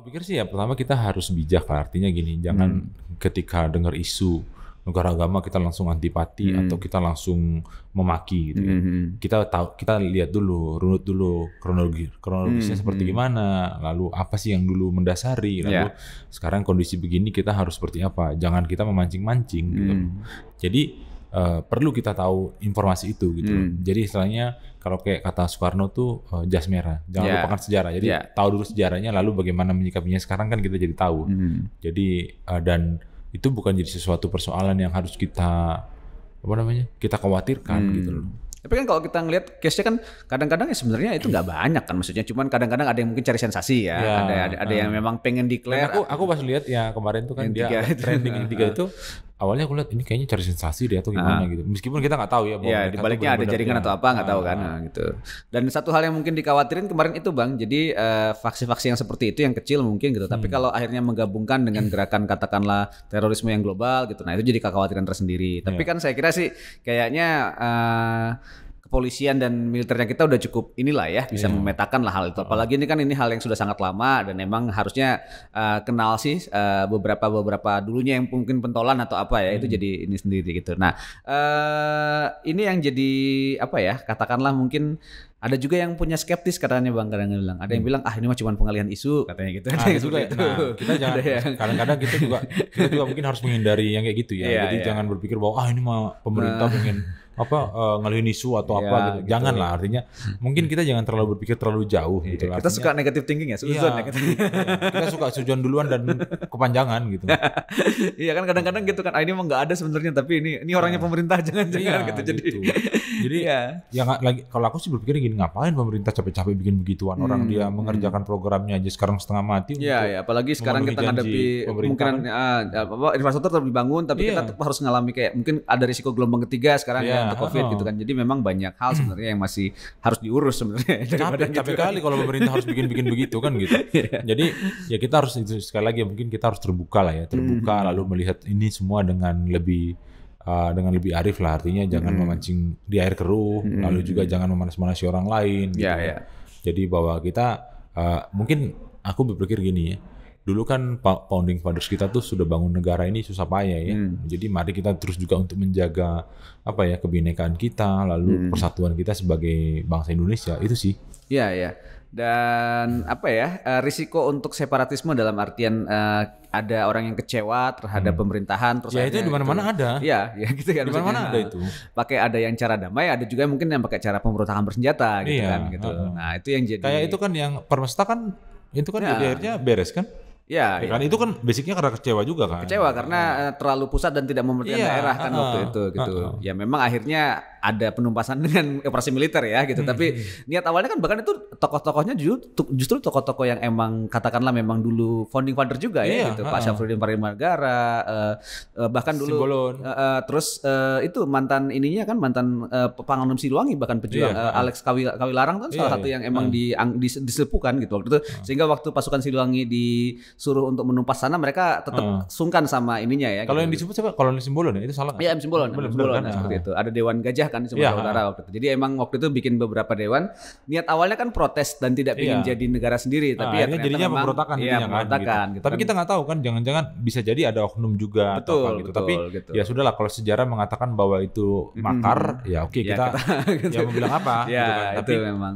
pikir sih ya pertama kita harus bijak lah. Artinya gini, jangan ketika dengar isu negara agama kita langsung antipati atau kita langsung memaki gitu ya. Kita lihat dulu, runut dulu kronologisnya seperti gimana, lalu apa sih yang dulu mendasari, lalu sekarang kondisi begini kita harus seperti apa. Jangan kita memancing-mancing gitu. Jadi perlu kita tahu informasi itu gitu. Jadi istilahnya kalau kayak kata Soekarno tuh jas merah, jangan lupakan sejarah. Jadi tahu dulu sejarahnya, lalu bagaimana menyikapinya sekarang kan kita jadi tahu. Jadi dan itu bukan jadi sesuatu persoalan yang harus kita kita khawatirkan gitu loh. Tapi kan kalau kita ngelihat case-nya kan kadang-kadang ya sebenarnya itu nggak banyak kan, maksudnya cuman kadang-kadang ada yang mungkin cari sensasi ya, ada yang memang pengen declare. Aku pas lihat ya kemarin tuh kan dia trending yang 3 itu, awalnya aku lihat ini kayaknya cari sensasi deh atau gimana gitu. Meskipun kita nggak tahu ya bahwa di baliknya ada jaringan atau apa nggak tahu kan gitu. Dan satu hal yang mungkin dikhawatirin kemarin itu Bang, jadi faksi-faksi yang seperti itu yang kecil mungkin gitu, tapi kalau akhirnya menggabungkan dengan gerakan katakanlah terorisme yang global gitu, nah itu jadi kekhawatiran tersendiri. Tapi kan saya kira sih kayaknya kepolisian dan militernya kita udah cukup inilah ya, bisa memetakan lah hal itu. Apalagi ini kan hal yang sudah sangat lama dan memang harusnya kenal sih beberapa dulunya yang mungkin pentolan atau apa ya, itu jadi ini sendiri gitu. Nah ini yang jadi apa ya, katakanlah mungkin ada juga yang punya skeptis katanya Bang, kadang-kadang bilang. Ada yang bilang ini mah cuma pengalihan isu katanya gitu. Kita jangan kadang-kadang kita juga mungkin harus menghindari yang kayak gitu ya. Jadi jangan berpikir bahwa ini mah pemerintah pengen ngalihin isu atau apa gitu. Janganlah, artinya mungkin kita jangan terlalu berpikir terlalu jauh gitu. Kita suka negative thinking ya, suzon ya. Kita suka suzon duluan dan kepanjangan gitu. Iya kan kadang-kadang gitu kan, ini mah nggak ada sebenarnya, tapi ini orangnya pemerintah jangan-jangan gitu. Jadi lagi kalau aku sih berpikir gini, ngapain pemerintah capek-capek bikin begituan, orang dia mengerjakan programnya aja sekarang setengah mati. Iya, apalagi sekarang kita ngadepi kemungkinan infrastruktur tetap dibangun, tapi kita tetap harus ngalami kayak mungkin ada risiko gelombang ketiga sekarang untuk COVID gitu kan. Jadi memang banyak hal sebenarnya yang masih harus diurus sebenarnya. Capek kali kalau pemerintah harus bikin begitu kan gitu. Jadi ya kita harus sekali lagi mungkin kita harus terbuka lah ya, lalu melihat ini semua dengan lebih arif lah, artinya jangan memancing di air keruh, lalu juga jangan memanas-manasi orang lain gitu. Jadi bahwa kita mungkin aku berpikir gini ya, dulu kan founding fathers kita tuh sudah bangun negara ini susah payah ya. Jadi mari kita terus juga untuk menjaga kebinekaan kita, lalu persatuan kita sebagai bangsa Indonesia, itu sih. Iya. Dan risiko untuk separatisme dalam artian ada orang yang kecewa terhadap pemerintahan terus itu di mana-mana ada. Iya, gitu kan. Di mana-mana ada itu. Pakai ada yang cara damai, ada juga mungkin yang pakai cara pemberontakan bersenjata gitu kan gitu. Nah, itu yang jadi kayak itu kan yang Permesta kan itu kan jadi akhirnya beres kan? Ya kan itu kan basicnya karena kecewa juga kan. Kecewa karena terlalu pusat dan tidak memperhatikan daerah kan waktu itu gitu. Ya memang akhirnya ada penumpasan dengan operasi militer ya gitu. Tapi niat awalnya kan bahkan itu tokoh-tokohnya justru tokoh-tokoh yang emang katakanlah memang dulu founding father juga ya gitu. Pak Syafruddin Parimagara, bahkan dulu terus itu mantan Panglima Siliwangi, bahkan pejuang Alex Kawilarang kan salah satu yang emang disepukan gitu waktu itu. Sehingga waktu pasukan Siliwangi disuruh untuk menumpas sana, mereka tetap sungkan sama ininya ya. Kalau yang disebut siapa? Kolonel Simbolon ya, itu salah. Iya, Simbolon kan? Seperti itu. Ada Dewan Gajah kan di Sumatera Utara waktu itu. Jadi emang waktu itu bikin beberapa dewan. Niat awalnya kan protes dan tidak ingin jadi negara sendiri, tapi ya jadinya pemberontakan gitu. Tapi kita nggak tahu kan, jangan-jangan bisa jadi ada oknum juga atau apa gitu. Tapi ya sudahlah, kalau sejarah mengatakan bahwa itu makar, ya oke, kita mau bilang apa gitu kan. Tapi itu memang